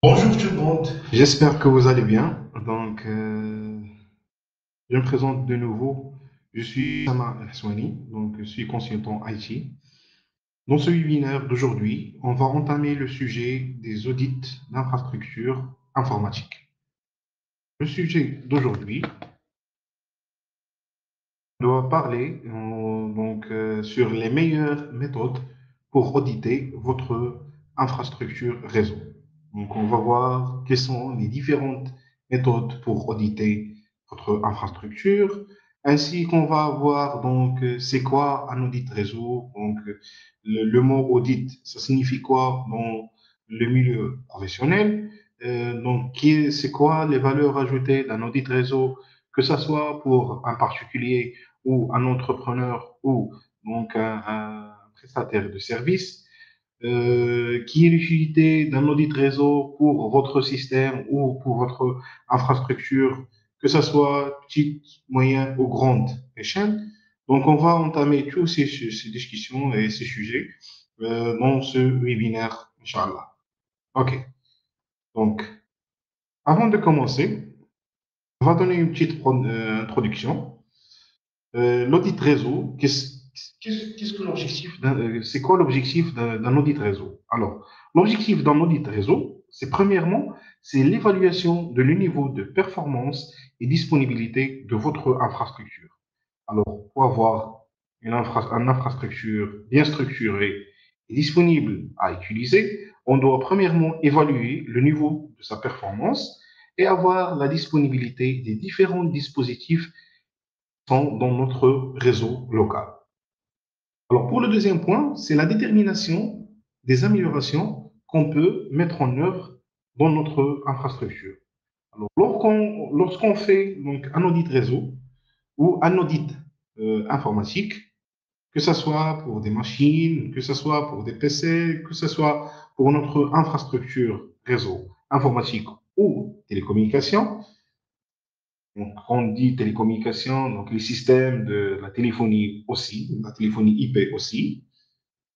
Bonjour tout le monde. J'espère que vous allez bien. Je me présente de nouveau. Je suis Sama Elswani, je suis consultant IT. Dans ce webinaire d'aujourd'hui, on va entamer le sujet des audits d'infrastructures informatiques. Le sujet d'aujourd'hui doit parler sur les meilleures méthodes pour auditer votre infrastructure réseau. Donc, on va voir quelles sont les différentes méthodes pour auditer votre infrastructure, ainsi qu'on va voir c'est quoi un audit réseau. Le mot audit, ça signifie quoi dans le milieu professionnel. C'est quoi les valeurs ajoutées d'un audit réseau, que ce soit pour un particulier ou un entrepreneur ou un prestataire de service, qui est l'utilité d'un audit réseau pour votre système ou pour votre infrastructure, que ce soit petite, moyenne ou grande échelle. Donc, on va entamer tous ces discussions et ces sujets dans ce webinaire, Inch'Allah. OK. Donc, avant de commencer, on va donner une petite introduction. L'audit réseau, qu'est-ce que l'objectif c'est quoi l'objectif d'un audit réseau? Alors, l'objectif d'un audit réseau, c'est premièrement, c'est l'évaluation de le niveau de performance et disponibilité de votre infrastructure. Alors, pour avoir une infrastructure bien structurée et disponible à utiliser, on doit premièrement évaluer le niveau de sa performance et avoir la disponibilité des différents dispositifs sont dans notre réseau local. Alors, pour le deuxième point, c'est la détermination des améliorations qu'on peut mettre en œuvre dans notre infrastructure. Alors, lorsqu'on fait un audit réseau ou un audit informatique, que ce soit pour des machines, que ce soit pour des PC, que ce soit pour notre infrastructure réseau informatique ou télécommunication, donc, quand on dit télécommunication, donc les systèmes de la téléphonie aussi, la téléphonie IP aussi.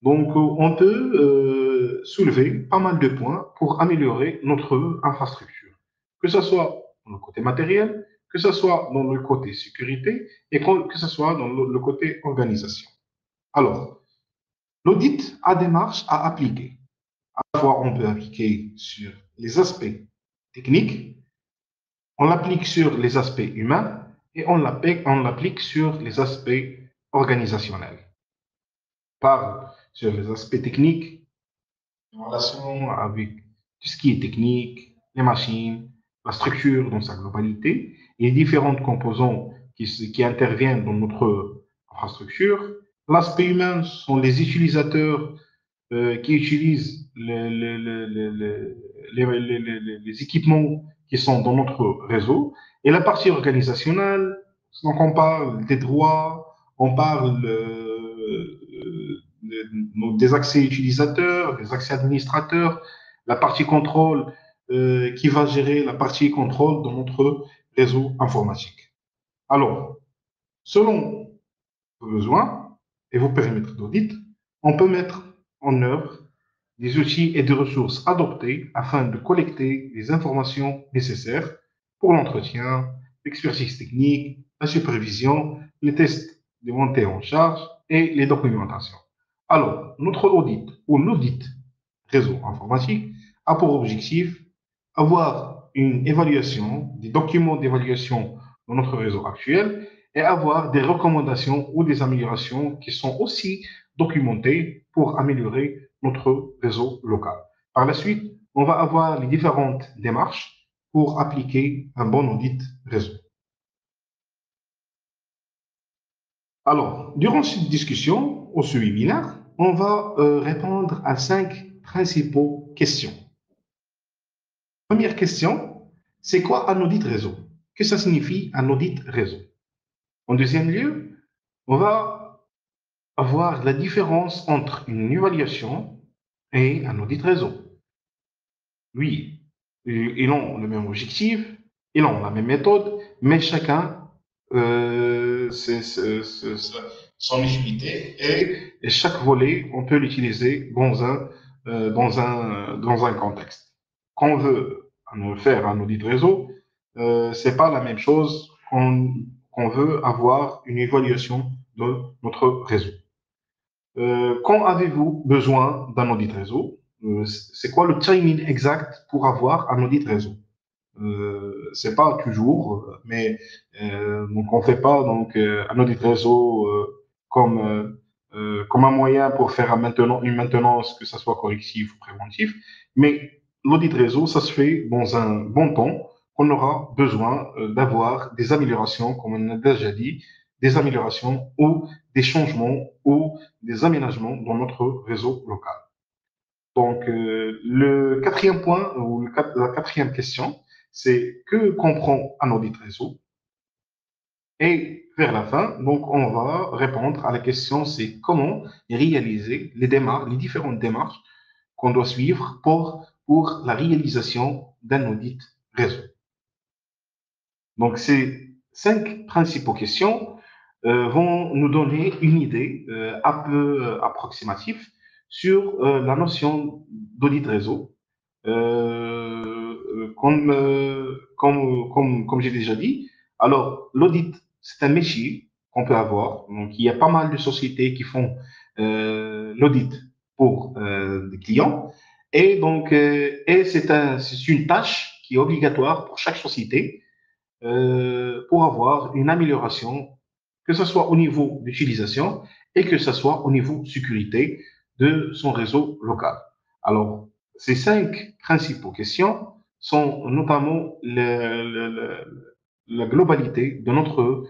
On peut soulever pas mal de points pour améliorer notre infrastructure, que ce soit dans le côté matériel, que ce soit dans le côté sécurité et que ce soit dans le côté organisation. Alors, l'audit a des marches à appliquer. À la fois, on peut appliquer sur les aspects techniques, on l'applique sur les aspects humains et on l'applique sur les aspects organisationnels. On parle sur les aspects techniques en relation avec tout ce qui est technique, les machines, la structure dans sa globalité et les différentes composants qui interviennent dans notre infrastructure. L'aspect humain sont les utilisateurs qui utilisent les équipements qui sont dans notre réseau. Et la partie organisationnelle, donc on parle des droits, on parle des accès utilisateurs, des accès administrateurs, la partie contrôle qui va gérer la partie contrôle dans notre réseau informatique. Alors, selon vos besoins et vos périmètres d'audit, on peut mettre en œuvre des outils et des ressources adoptés afin de collecter les informations nécessaires pour l'entretien, l'expertise technique, la supervision, les tests de montée en charge et les documentations. Alors, notre audit ou l'audit réseau informatique a pour objectif avoir une évaluation, des documents d'évaluation dans notre réseau actuel et avoir des recommandations ou des améliorations qui sont aussi documentées pour améliorer notre réseau local. Par la suite, on va avoir les différentes démarches pour appliquer un bon audit réseau. Alors, durant cette discussion, au ce webinaire, on va répondre à 5 principaux questions. Première question, c'est quoi un audit réseau? Qu'est-ce que ça signifie un audit réseau? En deuxième lieu, on va avoir la différence entre une évaluation et un audit réseau. Oui, ils ont le même objectif, ils ont la même méthode, mais chacun son utilité et chaque volet, on peut l'utiliser dans un contexte. qu'on veut faire un audit réseau, c'est pas la même chose qu'on veut avoir une évaluation de notre réseau. Quand avez-vous besoin d'un audit réseau? C'est quoi le timing exact pour avoir un audit réseau? C'est pas toujours, mais donc on fait pas donc un audit réseau comme comme un moyen pour faire une maintenance, que ça soit correctif ou préventif, mais l'audit réseau, ça se fait dans un bon temps qu'on aura besoin d'avoir des améliorations, comme on a déjà dit, des améliorations ou des changements ou des aménagements dans notre réseau local. Donc, le quatrième point, ou la quatrième question, c'est que comprend un audit réseau? Et vers la fin, donc, on va répondre à la question, c'est comment réaliser les différentes démarches qu'on doit suivre pour la réalisation d'un audit réseau. Donc, ces cinq principaux questions vont nous donner une idée un peu approximative sur la notion d'audit réseau. Comme j'ai déjà dit, alors l'audit, c'est un métier qu'on peut avoir. Donc, il y a pas mal de sociétés qui font l'audit pour des clients. Et donc, c'est une tâche qui est obligatoire pour chaque société pour avoir une amélioration, que ce soit au niveau d'utilisation et que ce soit au niveau sécurité de son réseau local. Alors, ces cinq principaux questions sont notamment la globalité de notre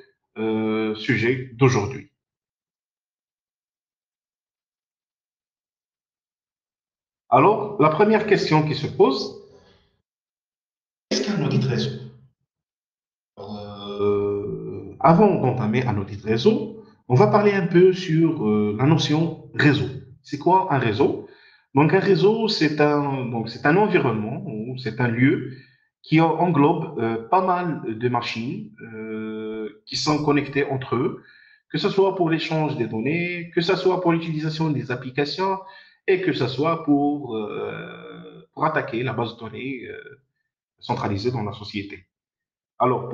sujet d'aujourd'hui. Alors, la première question qui se pose, qu'est-ce qu'un audit réseau? Avant d'entamer un audit réseau, on va parler un peu sur la notion réseau. C'est quoi un réseau? Donc un réseau, c'est un environnement ou c'est un lieu qui englobe pas mal de machines qui sont connectées entre eux, que ce soit pour l'échange des données, que ce soit pour l'utilisation des applications et que ce soit pour attaquer la base de données centralisée dans la société. Alors,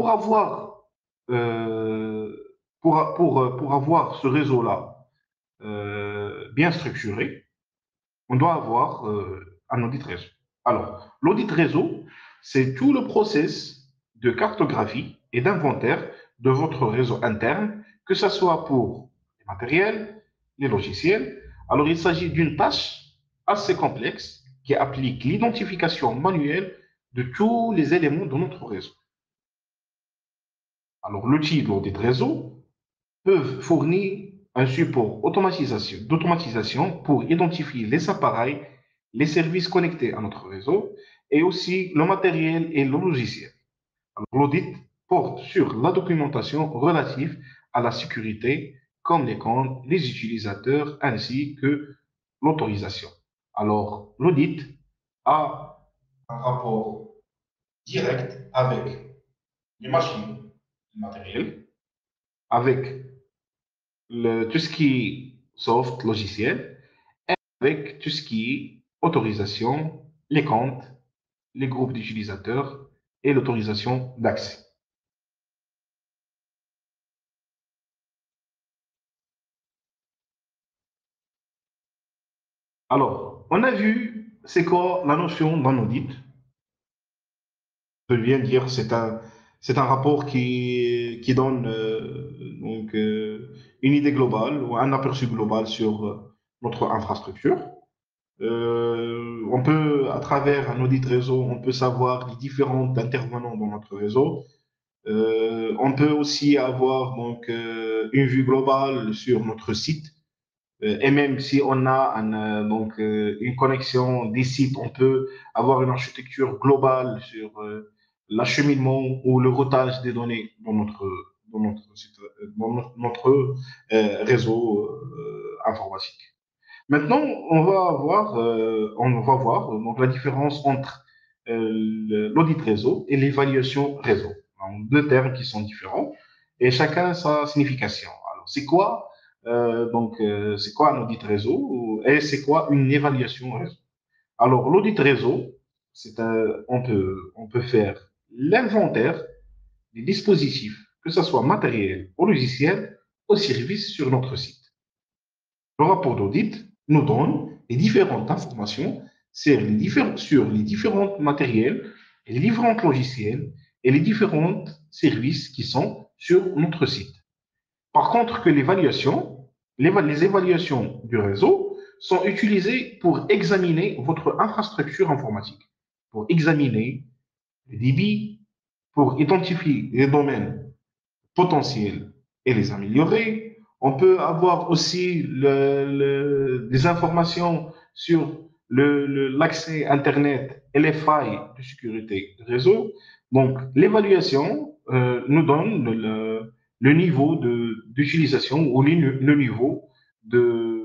euh, pour avoir ce réseau-là bien structuré, on doit avoir un audit réseau. Alors, l'audit réseau, c'est tout le process de cartographie et d'inventaire de votre réseau interne, que ce soit pour les matériels, les logiciels. Alors, il s'agit d'une tâche assez complexe qui applique l'identification manuelle de tous les éléments de notre réseau. Alors, l'outil d'audit réseau peuvent fournir un support d'automatisation pour identifier les appareils, les services connectés à notre réseau et aussi le matériel et le logiciel. Alors, l'audit porte sur la documentation relative à la sécurité, comme les comptes, les utilisateurs ainsi que l'autorisation. Alors, l'audit a un rapport direct avec les machines, le matériel, avec tout ce qui est soft, logiciel, avec tout ce qui est autorisation, les comptes, les groupes d'utilisateurs et l'autorisation d'accès. Alors, on a vu c'est quoi la notion d'un audit. Je viens de dire c'est un rapport qui donne donc, une idée globale ou un aperçu global sur notre infrastructure. On peut, à travers un audit réseau, on peut savoir les différents intervenants dans notre réseau. On peut aussi avoir donc une vue globale sur notre site. Et même si on a une connexion des sites, on peut avoir une architecture globale sur l'acheminement ou le routage des données dans notre, site, dans notre réseau informatique. Maintenant, on va voir donc, la différence entre l'audit réseau et l'évaluation réseau. Donc, deux termes qui sont différents et chacun sa signification. Alors, c'est quoi un audit réseau et c'est quoi une évaluation réseau? Alors, l'audit réseau, on peut faire l'inventaire des dispositifs, que ce soit matériel ou logiciel, au service sur notre site. Le rapport d'audit nous donne les différentes informations sur les différents matériels, les différents logiciels et les différents services qui sont sur notre site. Par contre, que les évaluations du réseau sont utilisées pour examiner votre infrastructure informatique, pour examiner le débit, pour identifier les domaines potentiels et les améliorer. On peut avoir aussi des informations sur l'accès Internet et les failles de sécurité du réseau. Donc, l'évaluation nous donne le niveau d'utilisation ou le niveau de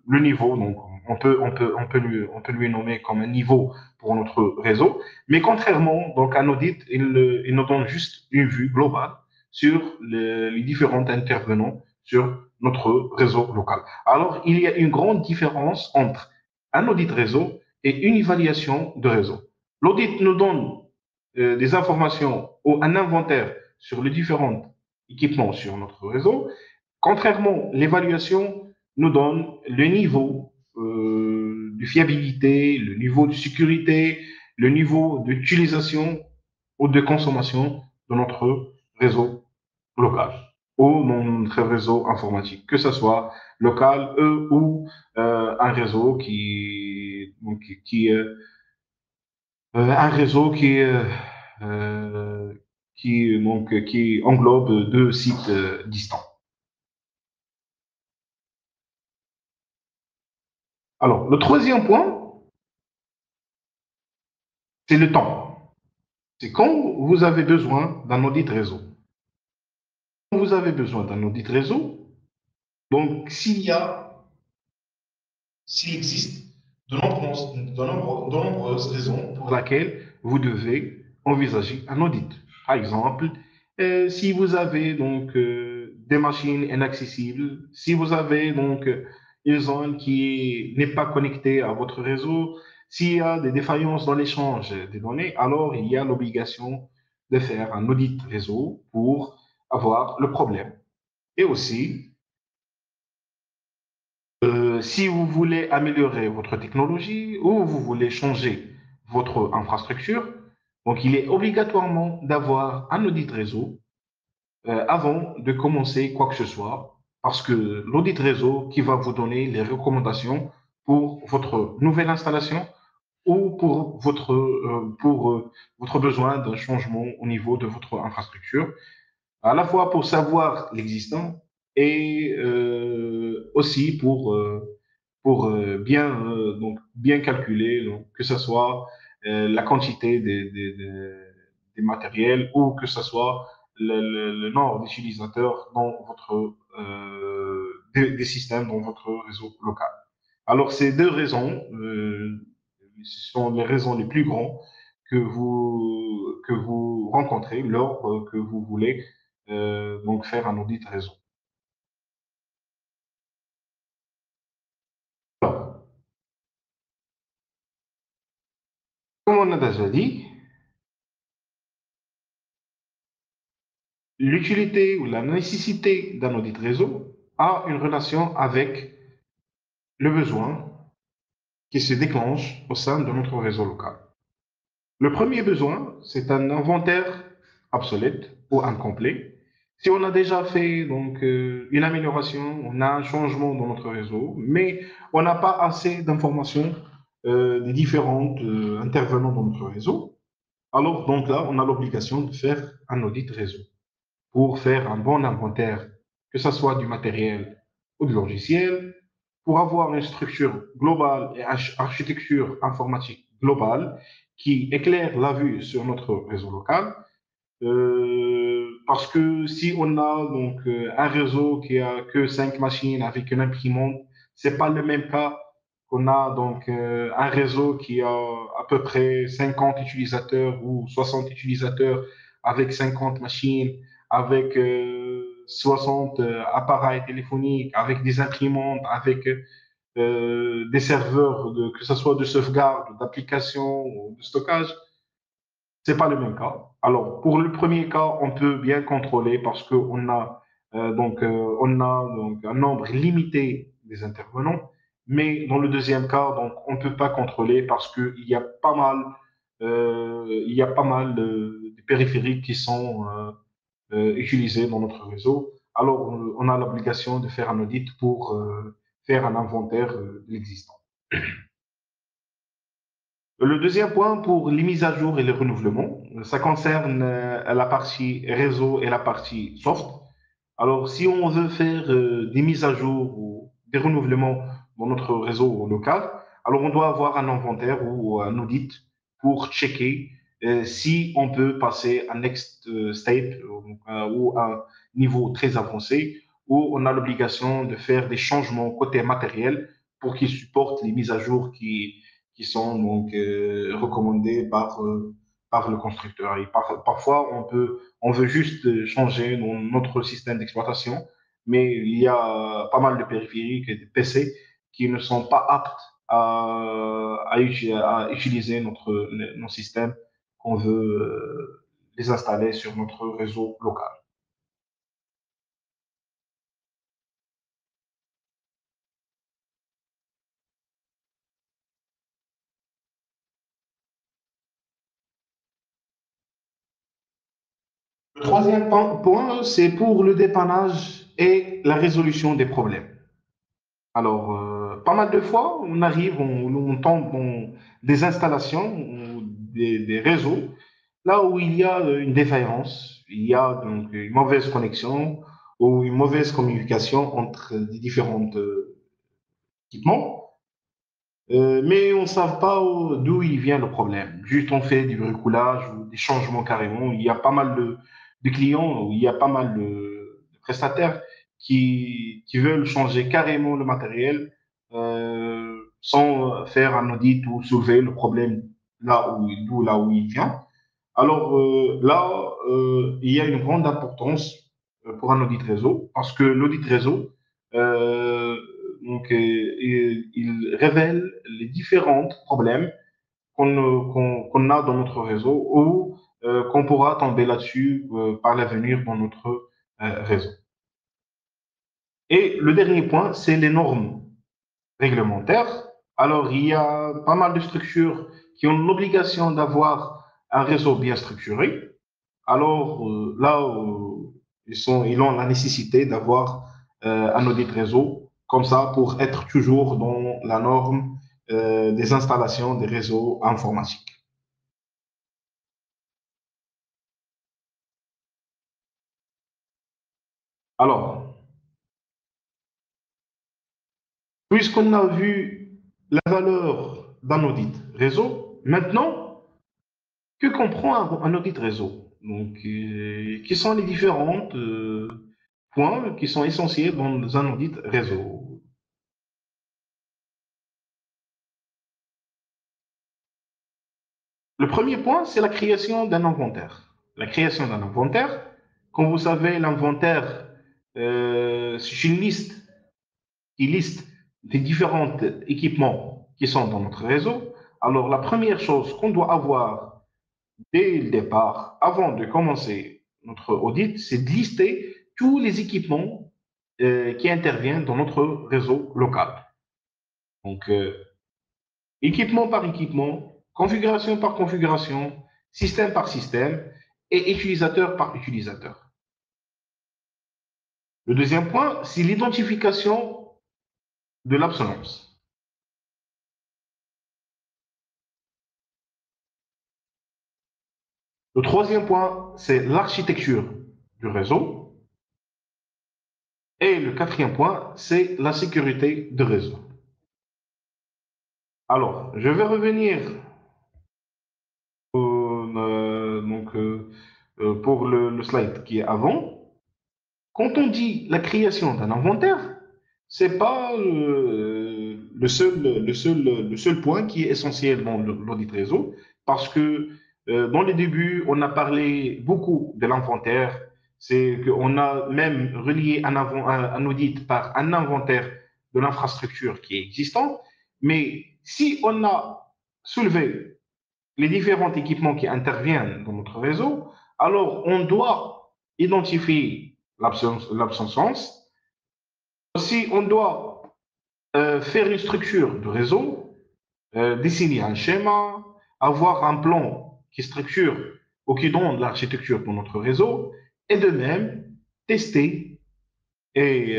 le niveau. Donc, on peut lui nommer comme un niveau pour notre réseau. Mais contrairement donc, à un audit, il nous donne juste une vue globale sur les différents intervenants sur notre réseau local. Alors, il y a une grande différence entre un audit réseau et une évaluation de réseau. L'audit nous donne des informations ou un inventaire sur les différents équipements sur notre réseau. Contrairement, l'évaluation nous donne le niveau de fiabilité, le niveau de sécurité, le niveau d'utilisation ou de consommation de notre réseau local ou notre réseau informatique, que ce soit local ou un réseau un réseau euh, qui englobe deux sites distants. Alors, le troisième point, c'est le temps. C'est quand vous avez besoin d'un audit réseau. Quand vous avez besoin d'un audit réseau, donc s'il existe de nombreuses raisons pour lesquelles vous devez envisager un audit. Par exemple, si vous avez des machines inaccessibles, si vous avez une zone qui n'est pas connectée à votre réseau, s'il y a des défaillances dans l'échange des données, alors il y a l'obligation de faire un audit réseau pour avoir le problème. Et aussi, si vous voulez améliorer votre technologie ou vous voulez changer votre infrastructure, donc il est obligatoirement d'avoir un audit réseau avant de commencer quoi que ce soit, parce que l'audit réseau qui va vous donner les recommandations pour votre nouvelle installation ou pour votre besoin d'un changement au niveau de votre infrastructure, à la fois pour savoir l'existant et aussi pour bien calculer, donc, que ce soit la quantité des matériels ou que ce soit le nombre d'utilisateurs dans des systèmes dans votre réseau local. Alors, ces deux raisons, ce sont les raisons les plus grandes que vous rencontrez lors que vous voulez donc faire un audit réseau. Alors, comme on a déjà dit, l'utilité ou la nécessité d'un audit réseau a une relation avec le besoin qui se déclenche au sein de notre réseau local. Le premier besoin, c'est un inventaire obsolète ou incomplet. Si on a déjà fait une amélioration, on a un changement dans notre réseau, mais on n'a pas assez d'informations des différents intervenants dans notre réseau, alors donc là, on a l'obligation de faire un audit réseau pour faire un bon inventaire, que ce soit du matériel ou du logiciel, pour avoir une structure globale et architecture informatique globale qui éclaire la vue sur notre réseau local. Parce que si on a un réseau qui a que 5 machines avec une imprimante, c'est pas le même cas qu'on a un réseau qui a à peu près 50 utilisateurs ou 60 utilisateurs avec 50 machines, avec 60 appareils téléphoniques, avec des imprimantes, avec des serveurs, que ce soit de sauvegarde, d'application ou de stockage, c'est pas le même cas. Alors, pour le premier cas, on peut bien contrôler parce qu'on a, on a donc, un nombre limité des intervenants. Mais dans le deuxième cas, donc, on ne peut pas contrôler parce qu'il y a pas mal, il y a pas mal de périphériques qui sont utilisés dans notre réseau. Alors, on a l'obligation de faire un audit pour faire un inventaire de l'existant. Le deuxième point pour les mises à jour et les renouvellements, ça concerne la partie réseau et la partie soft. Alors, si on veut faire des mises à jour ou des renouvellements dans notre réseau local, alors on doit avoir un inventaire ou un audit pour checker si on peut passer à next step ou à un niveau très avancé, où on a l'obligation de faire des changements côté matériel pour qu'il supporte les mises à jour qui sont donc recommandées par le constructeur. Et parfois, on veut juste changer notre système d'exploitation, mais il y a pas mal de périphériques et de PC qui ne sont pas aptes à utiliser nos systèmes qu'on veut les installer sur notre réseau local. Le troisième point, c'est pour le dépannage et la résolution des problèmes. Alors, pas mal de fois, on arrive, on tombe dans des installations, ou des réseaux, là où il y a une défaillance, il y a donc une mauvaise connexion ou une mauvaise communication entre les différents équipements. Mais on ne sait pas d'où il vient le problème. Juste on fait du bricolage ou des changements carrément. Il y a pas mal de clients, ou il y a pas mal de prestataires qui veulent changer carrément le matériel sans faire un audit ou soulever le problème là où il vient. Alors il y a une grande importance pour un audit réseau parce que l'audit réseau, euh, il révèle les différents problèmes qu'on a dans notre réseau ou qu'on pourra tomber là-dessus par l'avenir dans notre réseau. Et le dernier point, c'est les normes réglementaires. Alors, il y a pas mal de structures qui ont l'obligation d'avoir un réseau bien structuré. Alors là, ils ont la nécessité d'avoir un audit réseau comme ça pour être toujours dans la norme des installations des réseaux informatiques. Alors, puisqu'on a vu la valeur d'un audit réseau, maintenant, que comprend un audit réseau? Donc, qui sont les différents points qui sont essentiels dans un audit réseau? Le premier point, c'est la création d'un inventaire. La création d'un inventaire, comme vous savez, l'inventaire, c'est une liste qui liste les différents équipements qui sont dans notre réseau. Alors, la première chose qu'on doit avoir dès le départ, avant de commencer notre audit, c'est de lister tous les équipements qui interviennent dans notre réseau local. Donc, équipement par équipement, configuration par configuration, système par système et utilisateur par utilisateur. Le deuxième point, c'est l'identification de l'absence. Le troisième point, c'est l'architecture du réseau. Et le quatrième point, c'est la sécurité de réseau. Alors, je vais revenir pour le slide qui est avant. Quand on dit la création d'un inventaire, c'est pas le seul point qui est essentiel dans l'audit réseau, parce que dans les débuts, on a parlé beaucoup de l'inventaire. C'est qu'on a même relié un audit par un inventaire de l'infrastructure qui est existante, mais si on a soulevé les différents équipements qui interviennent dans notre réseau, alors on doit identifier l'absence. Aussi, on doit faire une structure de réseau, dessiner un schéma, avoir un plan qui structure ou qui donne l'architecture pour notre réseau, et de même tester et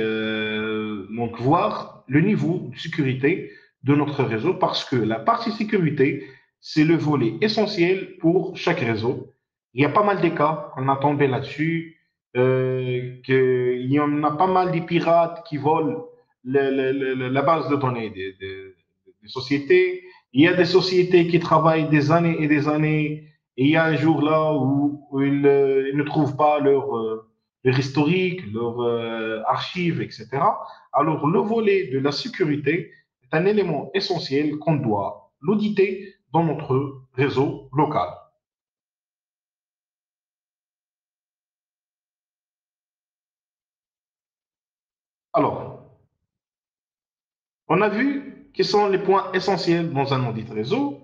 donc voir le niveau de sécurité de notre réseau parce que la partie sécurité, c'est le volet essentiel pour chaque réseau. Il y a pas mal de cas, on a tombé là-dessus, qu'il y en a pas mal de pirates qui volent la base de données des sociétés. Il y a des sociétés qui travaillent des années et des années, et il y a un jour là où ils ne trouvent pas leur historique, leurs archives, etc. Alors, le volet de la sécurité est un élément essentiel qu'on doit l'auditer dans notre réseau local. Alors, on a vu quels sont les points essentiels dans un audit réseau.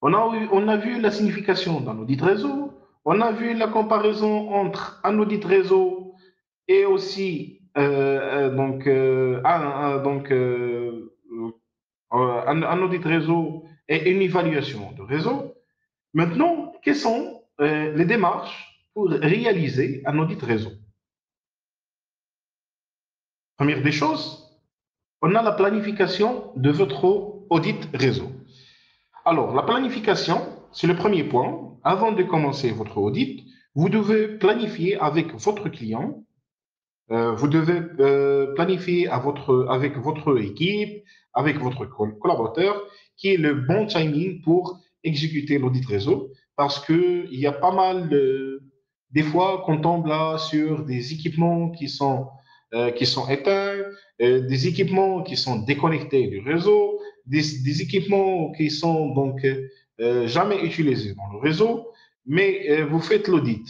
On a vu la signification d'un audit réseau. On a vu la comparaison entre un audit réseau et aussi un audit réseau et une évaluation de réseau. Maintenant, quelles sont les démarches pour réaliser un audit réseau? Première des choses, on a la planification de votre audit réseau. Alors, la planification, c'est le premier point. Avant de commencer votre audit, vous devez planifier avec votre client. Vous devez planifier avec votre équipe, avec votre collaborateur, qui est le bon timing pour exécuter l'audit réseau, parce qu'il y a pas mal des fois qu'on tombe là sur des équipements qui sont éteints, des équipements qui sont déconnectés du réseau, des équipements qui sont donc jamais utilisés dans le réseau, mais vous faites l'audit.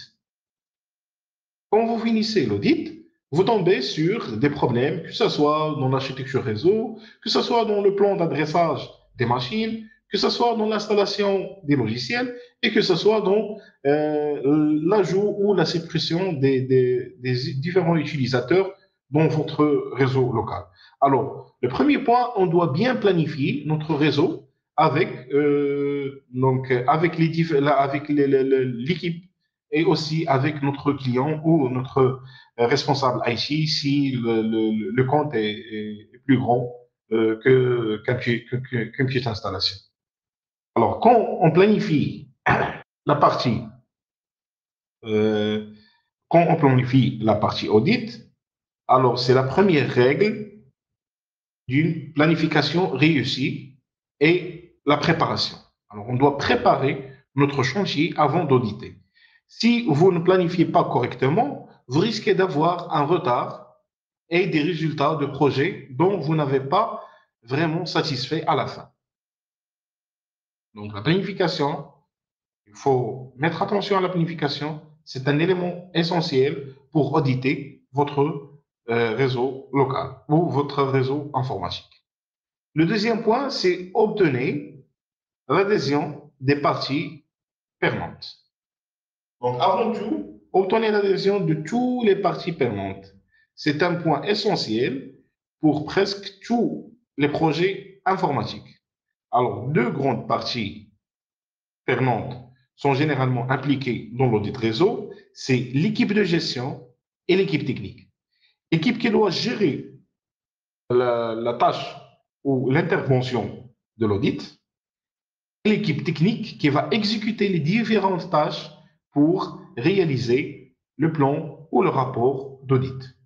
Quand vous finissez l'audit, vous tombez sur des problèmes, que ce soit dans l'architecture réseau, que ce soit dans le plan d'adressage des machines, que ce soit dans l'installation des logiciels et que ce soit dans l'ajout ou la suppression des différents utilisateurs dans votre réseau local. Alors, le premier point, on doit bien planifier notre réseau avec l'équipe et aussi avec notre client ou notre responsable IT si le compte est plus grand qu'une petite installation. Alors, quand on planifie la partie, euh, quand on planifie la partie audit, alors c'est la première règle d'une planification réussie et la préparation. Alors, on doit préparer notre chantier avant d'auditer. Si vous ne planifiez pas correctement, vous risquez d'avoir un retard et des résultats de projet dont vous n'avez pas vraiment satisfait à la fin. Donc, la planification, il faut mettre attention à la planification. C'est un élément essentiel pour auditer votre réseau local ou votre réseau informatique. Le deuxième point, c'est obtenir l'adhésion des parties prenantes. Donc, avant tout, obtenir l'adhésion de toutes les parties prenantes. C'est un point essentiel pour presque tous les projets informatiques. Alors, deux grandes parties prenantes sont généralement impliquées dans l'audit réseau, c'est l'équipe de gestion et l'équipe technique. L'équipe qui doit gérer la tâche ou l'intervention de l'audit, l'équipe technique qui va exécuter les différentes tâches pour réaliser le plan ou le rapport d'audit.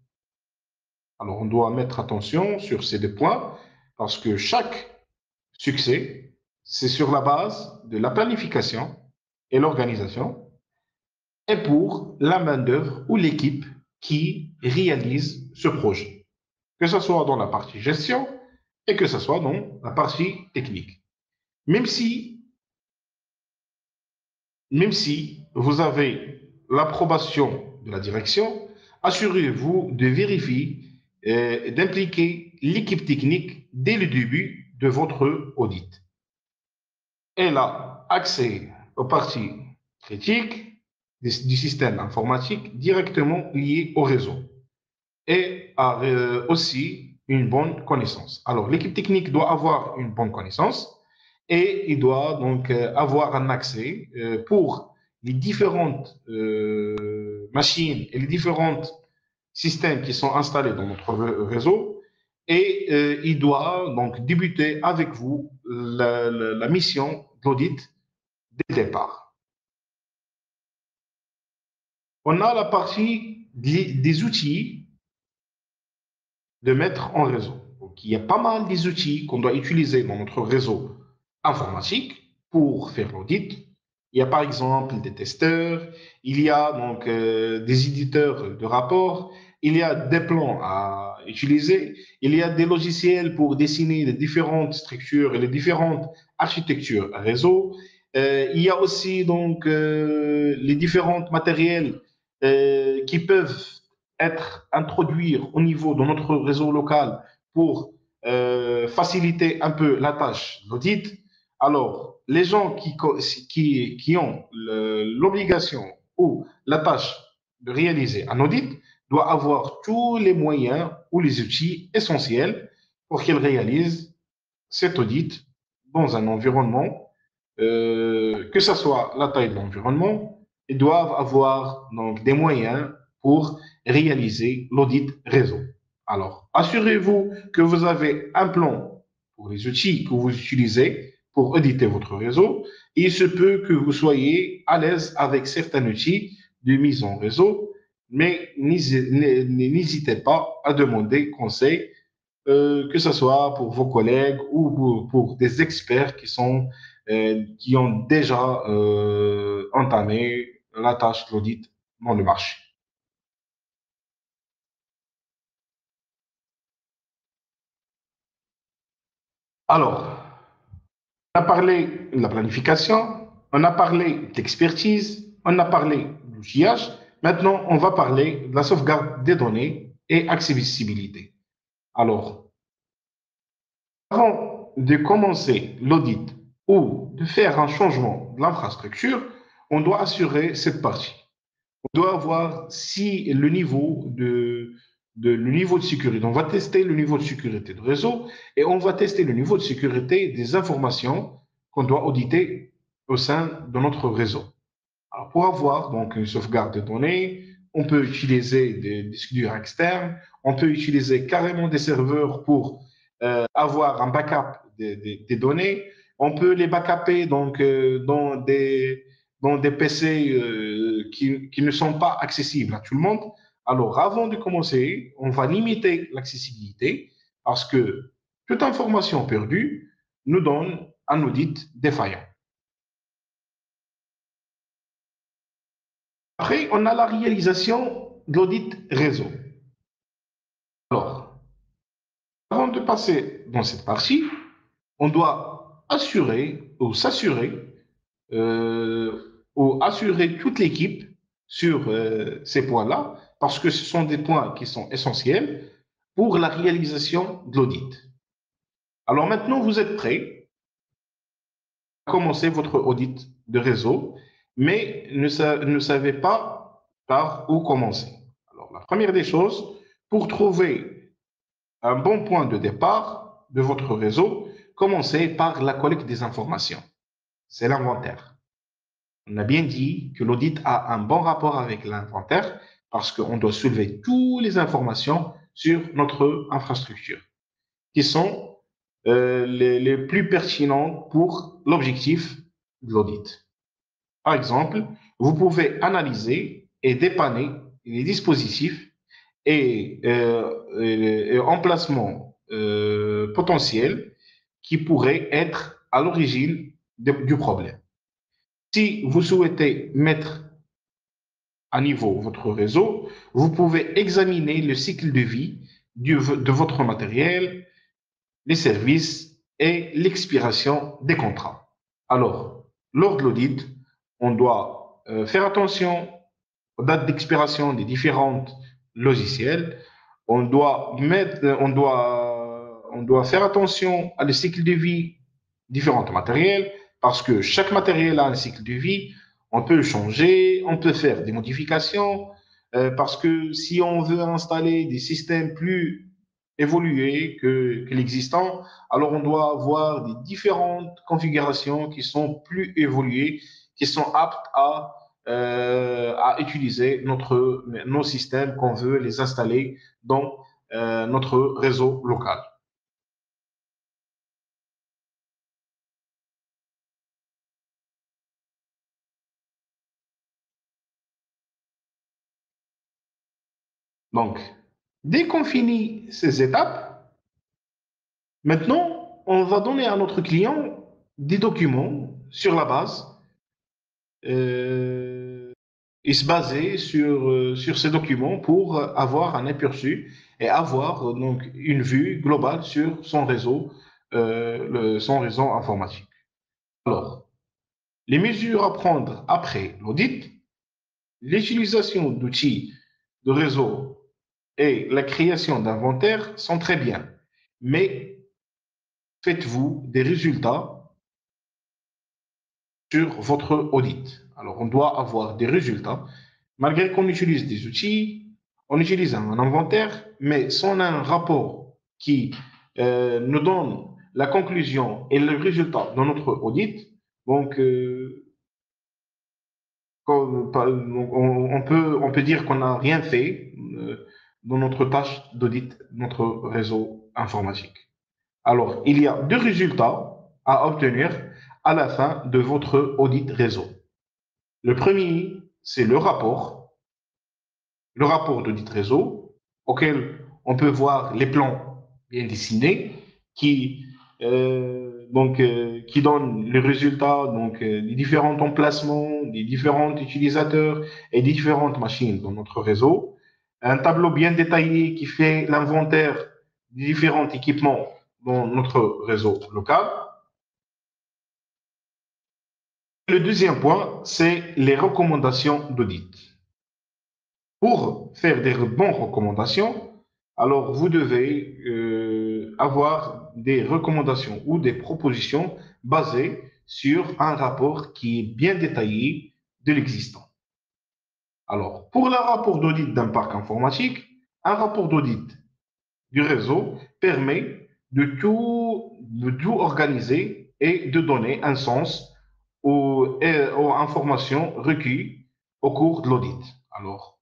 Alors, on doit mettre attention sur ces deux points parce que chaque succès, c'est sur la base de la planification et l'organisation et pour la main-d'œuvre ou l'équipe qui réalise ce projet, que ce soit dans la partie gestion et que ce soit dans la partie technique. Même si Même si vous avez l'approbation de la direction, assurez-vous de vérifier d'impliquer l'équipe technique dès le début de votre audit. Elle a accès aux parties critiques du système informatique directement liées au réseau et a aussi une bonne connaissance. Alors, l'équipe technique doit avoir une bonne connaissance et il doit donc avoir un accès pour les différentes machines et les différents systèmes qui sont installés dans notre réseau et il doit donc débuter avec vous la mission d'audit dès le départ. On a la partie des outils de mettre en réseau. Donc, il y a pas mal des outils qu'on doit utiliser dans notre réseau informatique pour faire l'audit. Il y a par exemple des testeurs, il y a donc des éditeurs de rapports, il y a des plans à utiliser, il y a des logiciels pour dessiner les différentes structures et les différentes architectures réseau. Il y a aussi donc les différents matériels qui peuvent être introduits au niveau de notre réseau local pour faciliter un peu la tâche d'audit. Alors, les gens qui ont l'obligation ou la tâche de réaliser un audit doivent avoir tous les moyens ou les outils essentiels pour qu'ils réalisent cet audit dans un environnement, que ce soit la taille de l'environnement, ils doivent avoir donc des moyens pour réaliser l'audit réseau. Alors, assurez-vous que vous avez un plan pour les outils que vous utilisez pour auditer votre réseau. Il se peut que vous soyez à l'aise avec certains outils de mise en réseau, mais n'hésitez pas à demander conseil, que ce soit pour vos collègues ou pour des experts qui ont déjà entamé la tâche d'audit dans le marché. Alors, on a parlé de la planification, on a parlé d'expertise, on a parlé d'outillage. Maintenant, on va parler de la sauvegarde des données et accessibilité. Alors, avant de commencer l'audit ou de faire un changement de l'infrastructure, on doit assurer cette partie. On doit voir si le niveau de sécurité. On va tester le niveau de sécurité du réseau et on va tester le niveau de sécurité des informations qu'on doit auditer au sein de notre réseau. Alors, pour avoir donc une sauvegarde de données, on peut utiliser des disques durs externes, on peut utiliser carrément des serveurs pour avoir un backup des données. On peut les backuper donc dans des PC qui ne sont pas accessibles à tout le monde. Alors, avant de commencer, on va limiter l'accessibilité parce que toute information perdue nous donne un audit défaillant. Après, on a la réalisation de l'audit réseau. Alors, avant de passer dans cette partie, on doit assurer ou s'assurer ou assurer toute l'équipe sur ces points-là, parce que ce sont des points qui sont essentiels pour la réalisation de l'audit. Alors maintenant, vous êtes prêts à commencer votre audit de réseau, mais ne savez pas par où commencer. Alors, la première des choses, pour trouver un bon point de départ de votre réseau, commencez par la collecte des informations. C'est l'inventaire. On a bien dit que l'audit a un bon rapport avec l'inventaire parce qu'on doit soulever toutes les informations sur notre infrastructure qui sont les plus pertinentes pour l'objectif de l'audit. Par exemple, vous pouvez analyser et dépanner les dispositifs et emplacements potentiels qui pourraient être à l'origine du problème. Si vous souhaitez mettre à niveau votre réseau, vous pouvez examiner le cycle de vie de votre matériel, les services et l'expiration des contrats. Alors, lors de l'audit, on doit faire attention aux dates d'expiration des différents logiciels. On doit faire attention à le cycle de vie différents matériels parce que chaque matériel a un cycle de vie. On peut le changer, on peut faire des modifications parce que si on veut installer des systèmes plus évolués que l'existant, alors on doit avoir des différentes configurations qui sont plus évoluées, qui sont aptes à utiliser nos systèmes qu'on veut les installer dans notre réseau local. Donc, dès qu'on finit ces étapes, maintenant, on va donner à notre client des documents sur la base euh, et se baser sur ces documents pour avoir un aperçu et avoir donc une vue globale sur son réseau informatique. Alors, les mesures à prendre après l'audit, l'utilisation d'outils de réseau et la création d'inventaires sont très bien, mais faites-vous des résultats sur votre audit. Alors, on doit avoir des résultats. Malgré qu'on utilise des outils, on utilise un inventaire, mais sans un rapport qui nous donne la conclusion et le résultat de notre audit, donc, on peut dire qu'on n'a rien fait dans notre tâche d'audit, notre réseau informatique. Alors, il y a deux résultats à obtenir à la fin de votre audit réseau. Le premier, c'est le rapport d'audit réseau, auquel on peut voir les plans bien dessinés qui donnent les résultats des différents emplacements, des différents utilisateurs et des différentes machines dans notre réseau. Un tableau bien détaillé qui fait l'inventaire des différents équipements dans notre réseau local. Le deuxième point, c'est les recommandations d'audit. Pour faire des bonnes recommandations, alors vous devez avoir des recommandations ou des propositions basées sur un rapport qui est bien détaillé de l'existant. Alors, pour le rapport d'audit d'un parc informatique, un rapport d'audit du réseau permet de tout organiser et de donner un sens aux informations recueillies au cours de l'audit. Alors,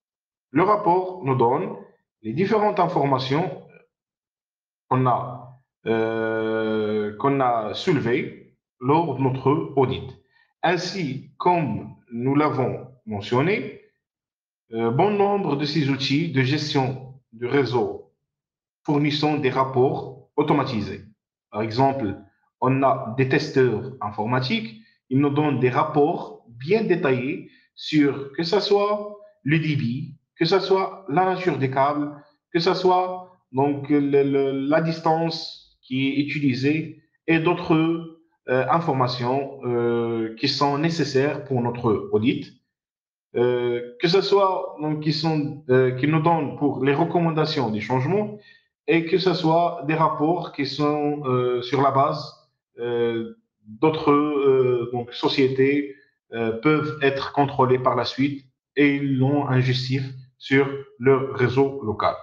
le rapport nous donne les différentes informations qu'on a soulevées lors de notre audit. Ainsi, comme nous l'avons mentionné, bon nombre de ces outils de gestion du réseau fournissant des rapports automatisés. Par exemple, on a des testeurs informatiques, ils nous donnent des rapports bien détaillés sur que ce soit le débit, que ce soit la nature des câbles, que ce soit la distance qui est utilisée et d'autres informations qui sont nécessaires pour notre audit. Que ce soit qui nous donnent pour les recommandations des changements et que ce soit des rapports qui sont sur la base d'autres sociétés peuvent être contrôlées par la suite et ils ont un justif sur leur réseau local.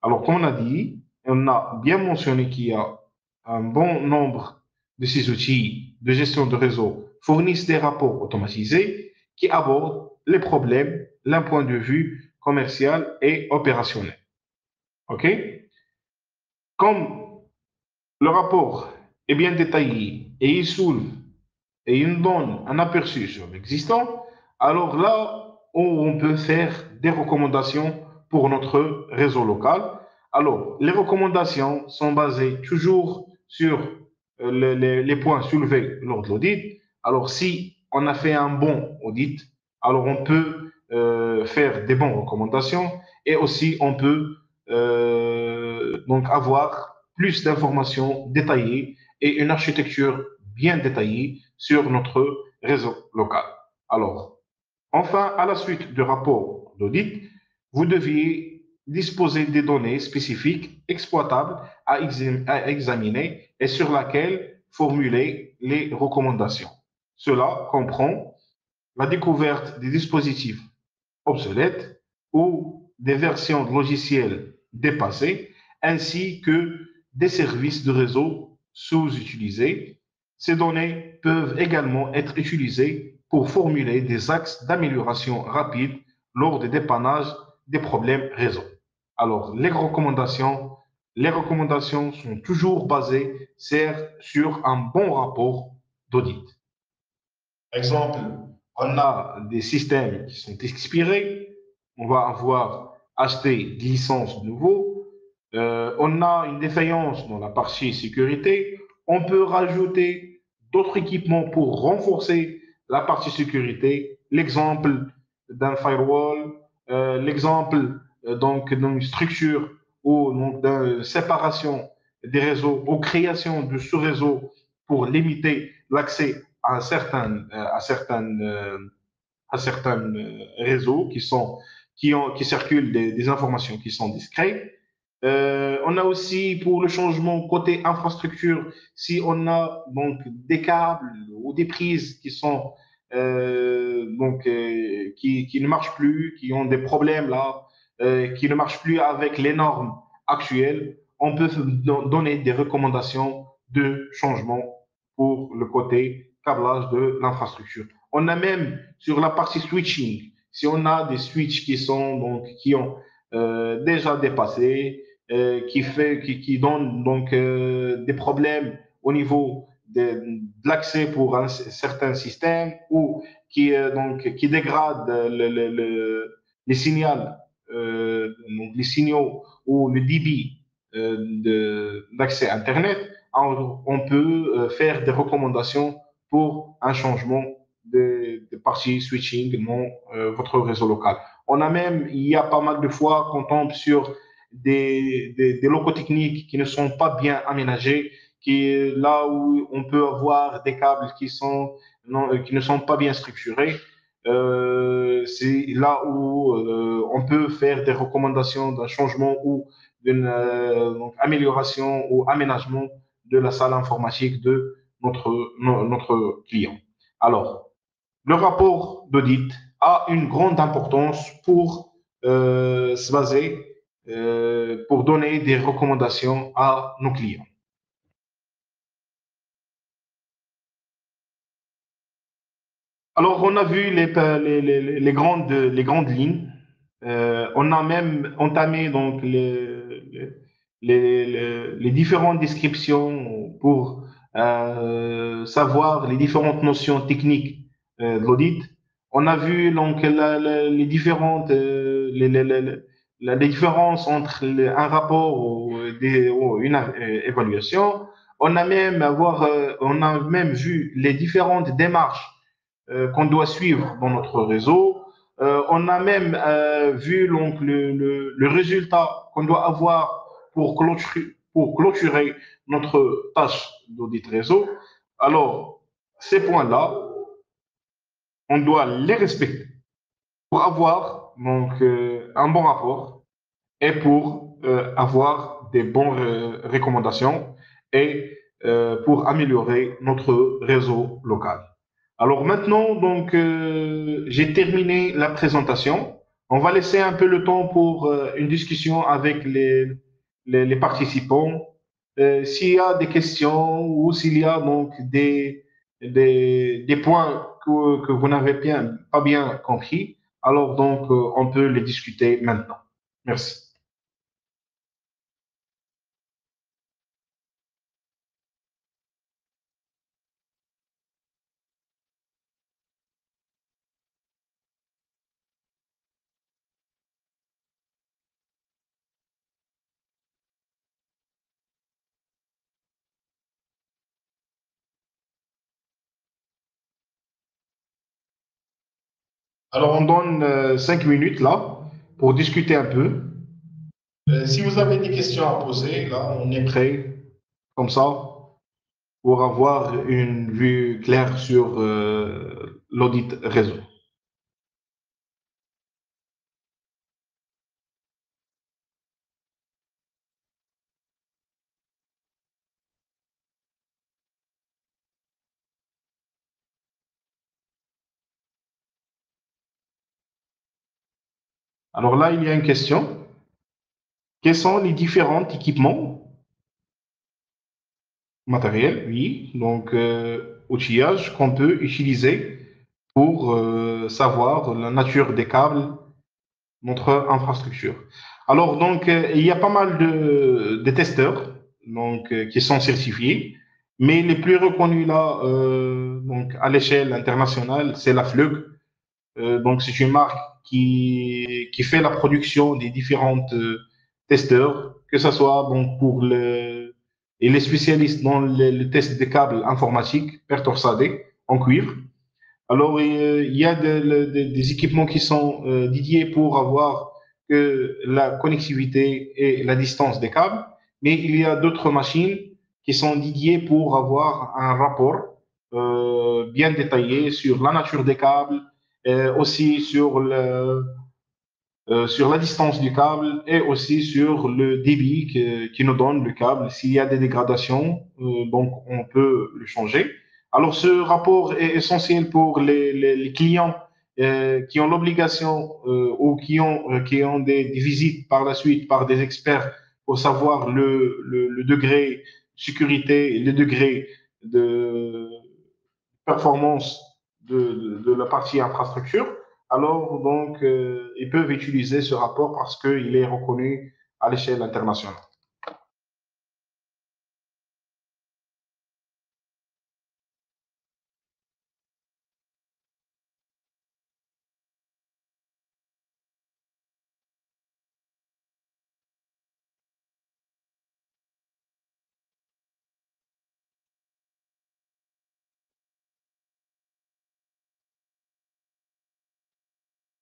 Alors, comme on a dit, on a bien mentionné qu'il y a un bon nombre de ces outils de gestion de réseau fournissent des rapports automatisés qui abordent les problèmes d'un point de vue commercial et opérationnel. OK? Comme le rapport est bien détaillé et il soulève et il donne un aperçu sur l'existant, alors là où on peut faire des recommandations pour notre réseau local. Alors, les recommandations sont basées toujours sur les points soulevés lors de l'audit. Alors, si on a fait un bon audit, alors on peut faire des bonnes recommandations et aussi on peut donc avoir plus d'informations détaillées et une architecture bien détaillée sur notre réseau local. Alors, enfin, à la suite du rapport d'audit, vous deviez disposer des données spécifiques exploitables à examiner et sur laquelle formuler les recommandations. Cela comprend la découverte des dispositifs obsolètes ou des versions de logiciels dépassées, ainsi que des services de réseau sous-utilisés. Ces données peuvent également être utilisées pour formuler des axes d'amélioration rapide lors des dépannages des problèmes réseau. Alors, les recommandations sont toujours basées sur un bon rapport d'audit. Par exemple, on a des systèmes qui sont expirés, on va avoir acheté des licences de nouveau, on a une défaillance dans la partie sécurité, on peut rajouter d'autres équipements pour renforcer la partie sécurité. L'exemple d'un firewall, l'exemple donc d'une structure ou donc d'une séparation des réseaux ou création de sous-réseaux pour limiter l'accès à certains réseaux qui circulent des informations qui sont discrètes. On a aussi pour le changement côté infrastructure, si on a donc des câbles ou des prises qui sont qui ne marchent plus, qui ont des problèmes là, qui ne marchent plus avec les normes actuelles, on peut donner des recommandations de changement pour le côté câblage de l'infrastructure. On a même sur la partie switching, si on a des switches qui ont déjà dépassé, qui donne donc des problèmes au niveau de l'accès pour un certain système ou qui dégrade les signaux, donc les signaux ou le débit d'accès Internet. Alors, on peut faire des recommandations pour un changement de partie switching dans votre réseau local. Il y a pas mal de fois qu'on tombe sur des locaux techniques qui ne sont pas bien aménagés, là où on peut avoir des câbles qui ne sont pas bien structurés. C'est là où on peut faire des recommandations d'un changement ou d'une amélioration ou aménagement de la salle informatique de notre client. Alors, le rapport d'audit a une grande importance pour se baser, pour donner des recommandations à nos clients. Alors, on a vu les grandes lignes. On a même entamé donc les différentes descriptions pour savoir les différentes notions techniques de l'audit. On a vu donc les différentes les différences entre un rapport ou une évaluation. On a même vu les différentes démarches qu'on doit suivre dans notre réseau. On a même vu donc le résultat qu'on doit avoir pour clôturer notre tâche d'audit réseau. Alors, ces points-là, on doit les respecter pour avoir donc un bon rapport et pour avoir des bonnes recommandations et pour améliorer notre réseau local. Alors maintenant, donc, j'ai terminé la présentation. On va laisser un peu le temps pour une discussion avec les participants. S'il y a des questions ou s'il y a donc des points que vous n'avez pas bien compris, alors donc on peut les discuter maintenant. Merci. Alors on donne 5 minutes là pour discuter un peu. Si vous avez des questions à poser, là, on est prêt, comme ça, pour avoir une vue claire sur l'audit réseau. Alors là, il y a une question. Quels sont les différents équipements matériels, oui, donc outillage qu'on peut utiliser pour savoir la nature des câbles, notre infrastructure. Alors, donc, il y a pas mal de testeurs donc, qui sont certifiés, mais les plus reconnus là, donc, à l'échelle internationale, c'est la FLUG. Donc, c'est une marque qui fait la production des différentes testeurs, que ce soit donc, pour et les spécialistes dans le test des câbles informatiques per torsadé en cuivre. Alors, il y a des équipements qui sont dédiés pour avoir la connectivité et la distance des câbles, mais il y a d'autres machines qui sont dédiées pour avoir un rapport bien détaillé sur la nature des câbles, aussi sur la distance du câble et aussi sur le débit qui nous donne le câble. S'il y a des dégradations, donc on peut le changer. Alors ce rapport est essentiel pour les clients qui ont l'obligation ou qui ont des visites par la suite par des experts pour savoir le degré de sécurité, le degré de performance de la partie infrastructure, alors donc ils peuvent utiliser ce rapport parce qu'il est reconnu à l'échelle internationale.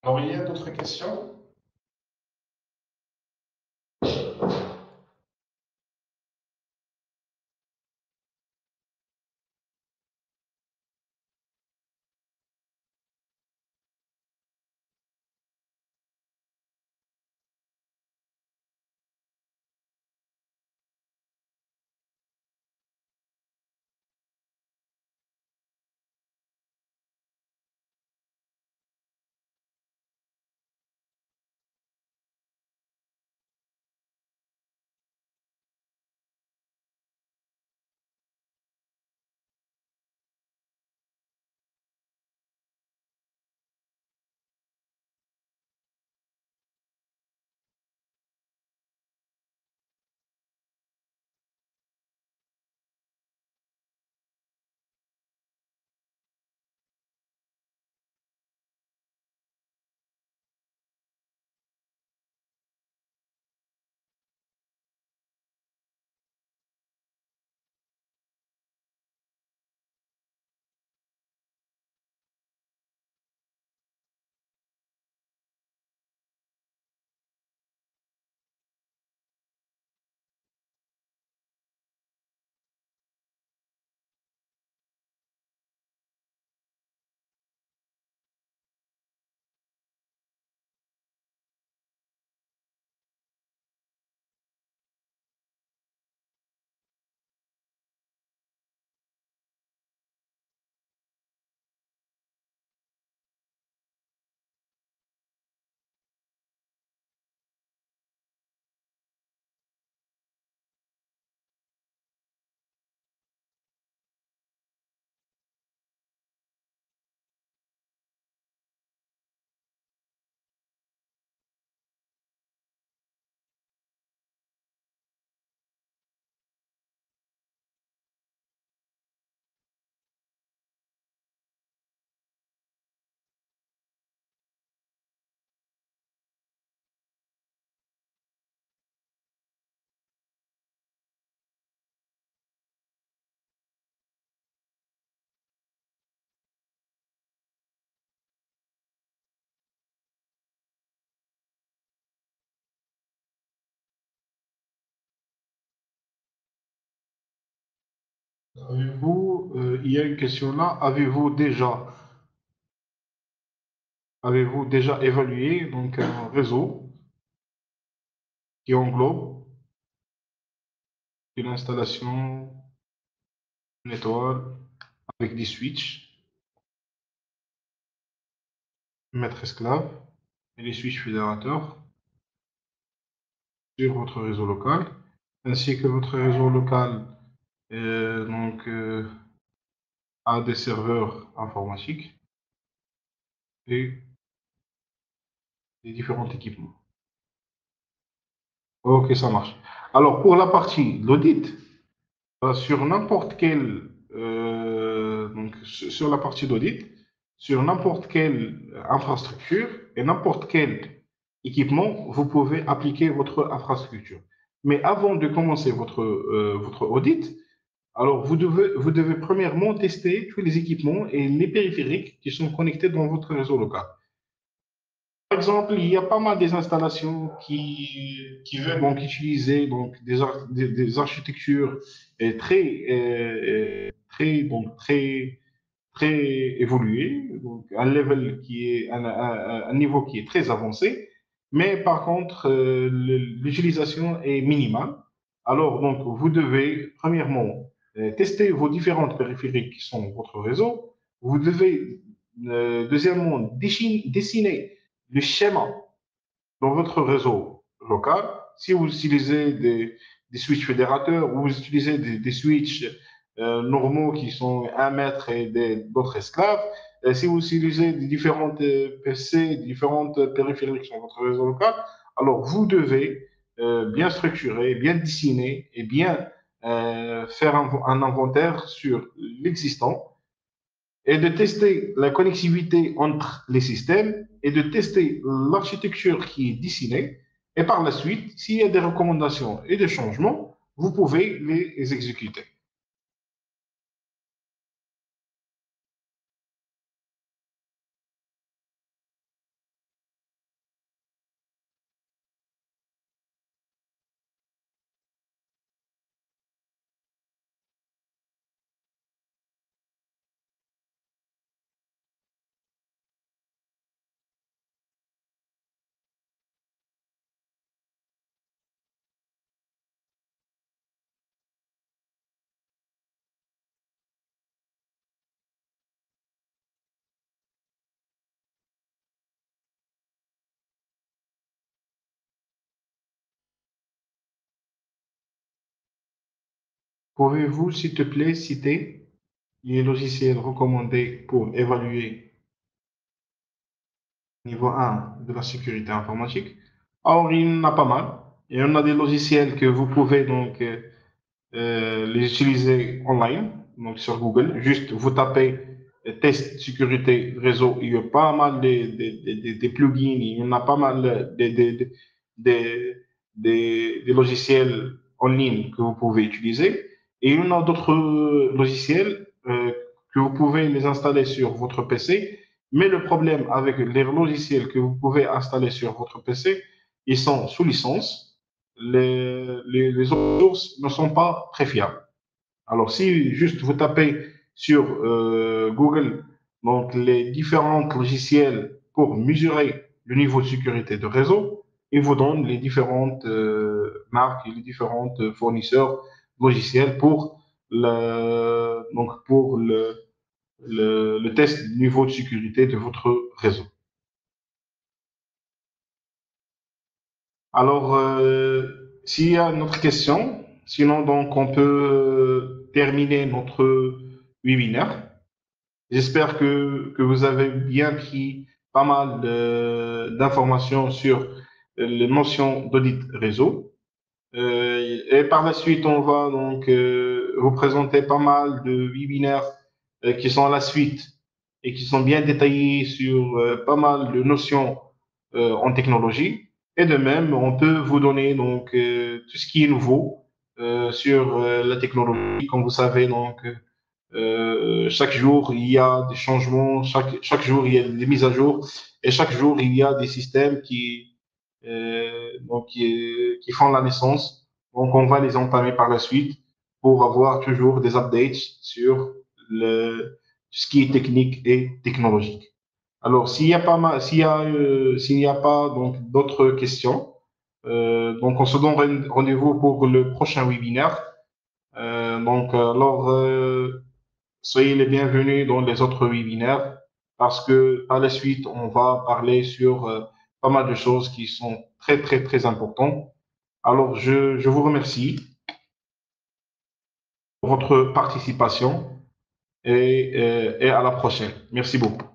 Alors, il y a d'autres questions? Avez-vous, il y a une question là, avez-vous déjà évalué donc un réseau qui englobe une installation, une étoile avec des switches, maître esclave et les switches fédérateurs sur votre réseau local, ainsi que votre réseau local a des serveurs informatiques et des différents équipements. Ok, ça marche. Alors, pour la partie l'audit, sur n'importe quelle, sur la partie d'audit, sur n'importe quelle infrastructure et n'importe quel équipement, vous pouvez appliquer votre infrastructure. Mais avant de commencer votre audit, alors vous devez premièrement tester tous les équipements et les périphériques qui sont connectés dans votre réseau local. Par exemple, il y a pas mal des installations qui veulent donc utiliser des architectures très évoluées, donc un level qui est un niveau qui est très avancé, mais par contre l'utilisation est minimale. Alors donc vous devez premièrement tester vos différentes périphériques qui sont votre réseau. Vous devez deuxièmement dessiner le schéma dans votre réseau local. Si vous utilisez des switches fédérateurs ou vous utilisez des switches normaux qui sont 1 mètre et d'autres esclaves, si vous utilisez des différentes PC, différentes périphériques sur votre réseau local, alors vous devez bien structurer, bien dessiner et bien faire un inventaire sur l'existant et de tester la connectivité entre les systèmes et de tester l'architecture qui est dessinée. Et par la suite, s'il y a des recommandations et des changements, vous pouvez les exécuter. Pouvez-vous, s'il te plaît, citer les logiciels recommandés pour évaluer niveau 1 de la sécurité informatique? Alors, il y en a pas mal. Il y en a des logiciels que vous pouvez les utiliser online, donc sur Google. Juste, vous tapez test sécurité réseau. Il y a pas mal des plugins, il y en a pas mal des logiciels en ligne que vous pouvez utiliser. Et il y en a d'autres logiciels que vous pouvez les installer sur votre PC. Mais le problème avec les logiciels que vous pouvez installer sur votre PC, ils sont sous licence. Les autres sources ne sont pas très fiables. Alors, si juste vous tapez sur Google donc les différents logiciels pour mesurer le niveau de sécurité de réseau, il vous donne les différentes marques et les différents fournisseurs logiciels pour le test du niveau de sécurité de votre réseau. Alors, s'il y a une autre question, sinon donc on peut terminer notre webinaire. J'espère que vous avez bien pris pas mal d'informations sur les notions d'audit réseau. Et par la suite, on va vous présenter pas mal de webinaires qui sont à la suite et qui sont bien détaillés sur pas mal de notions en technologie. Et de même, on peut vous donner tout ce qui est nouveau sur la technologie. Comme vous savez, chaque jour, il y a des changements, chaque jour, il y a des mises à jour, et chaque jour, il y a des systèmes qui font la naissance. Donc, on va les entamer par la suite pour avoir toujours des updates sur ce qui est technique et technologique. Alors, s'il n'y a pas d'autres questions, on se donne rendez-vous pour le prochain webinaire. Soyez les bienvenus dans les autres webinaires parce que par la suite, on va parler sur pas mal de choses qui sont très, très, très importantes. Alors, je vous remercie pour votre participation et à la prochaine. Merci beaucoup.